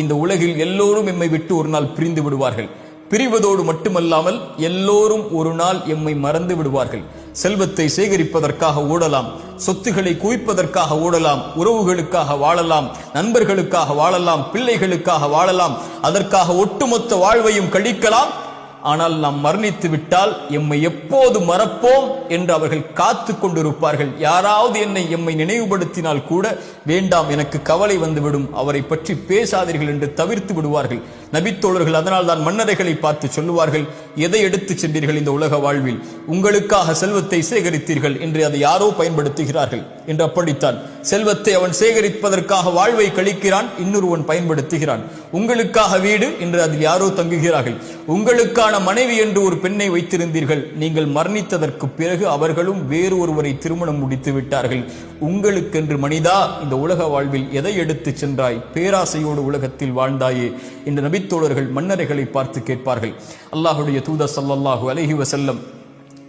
இந்த உலகில் எல்லோரும் எம்மை விட்டு ஒரு நாள் பிரிந்து விடுவார்கள். பிரிவதோடு மட்டுமல்லாமல் எல்லோரும் ஒரு நாள் எம்மை மறந்து விடுவார்கள். செல்வத்தை சேகரிப்பதற்காக ஓடலாம், சொத்துக்களை குவிப்பதற்காக ஓடலாம், உறவுகளுக்காக வாழலாம், நண்பர்களுக்காக வாழலாம், பிள்ளைகளுக்காக வாழலாம், அதற்காக ஒட்டுமொத்த வாழ்வையும் கழிக்கலாம். ஆனால் நாம் மரணித்து விட்டால் எம்மை எப்போது மறப்போம் என்று அவர்கள் காத்து கொண்டிருப்பார்கள். யாராவது எம்மை நினைவுபடுத்தினால் கூட வேண்டாம், எனக்கு கவலை வந்துவிடும், அவரை பற்றி பேசாதீர்கள் என்று தவிர்த்து விடுவார்கள் நபித்தோழர்கள். அதனால் தான் மன்னரைகளை பார்த்து சொல்லுவார்கள், எதை எடுத்து சென்றீர்கள் இந்த உலக வாழ்வில்? உங்களுக்காக செல்வத்தை சேகரித்தீர்கள், என்று அதை யாரோ பயன்படுத்துகிறார்கள் என்று. அப்படித்தான் செல்வத்தை அவன் சேகரிப்பதற்காக வாழ்வை கழிக்கிறான், இன்னொருவன் பயன்படுத்துகிறான். உங்களுக்காக வீடு என்று அதில் யாரோ தங்குகிறார்கள். உங்களுக்கான மனைவி என்று ஒரு பெண்ணை வைத்திருந்தீர்கள், நீங்கள் மரணித்ததற்கு பிறகு அவர்களும் வேறு ஒருவரை திருமணம் முடித்து விட்டார்கள். உங்களுக்கென்று மனிதா இந்த உலக வாழ்வில் எதை எடுத்து சென்றாய்? பேராசையோடு உலகத்தில் வாழ்ந்தாயே என்று நபித்தோழர்கள் மன்னரைகளை பார்த்து கேட்பார்கள். அல்லாஹுடைய தூதர் ஸல்லல்லாஹு அலைஹி வஸல்லம்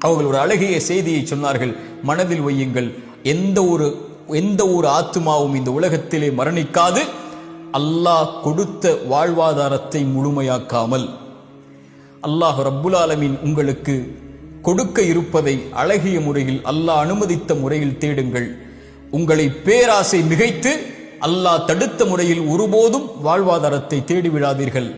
அவர்கள் ஒரு அழகிய செய்தியை சொன்னார்கள். மனதில் வையுங்கள், எந்த ஒரு ஆத்துமாவும் இந்த உலகத்திலே மரணிக்காது அல்லாஹ் கொடுத்த வாழ்வாதாரத்தை முழுமையாக்காமல். அல்லாஹ் ரப்புல் ஆலமீன் உங்களுக்கு கொடுக்க இருப்பதை அழகிய முறையில் அல்லாஹ் அனுமதித்த முறையில் தேடுங்கள். உங்களை பேராசை மிகைத்து அல்லாஹ் தடுத்த முறையில் ஒருபோதும் வாழ்வாதாரத்தை தேடிவிடாதீர்கள்.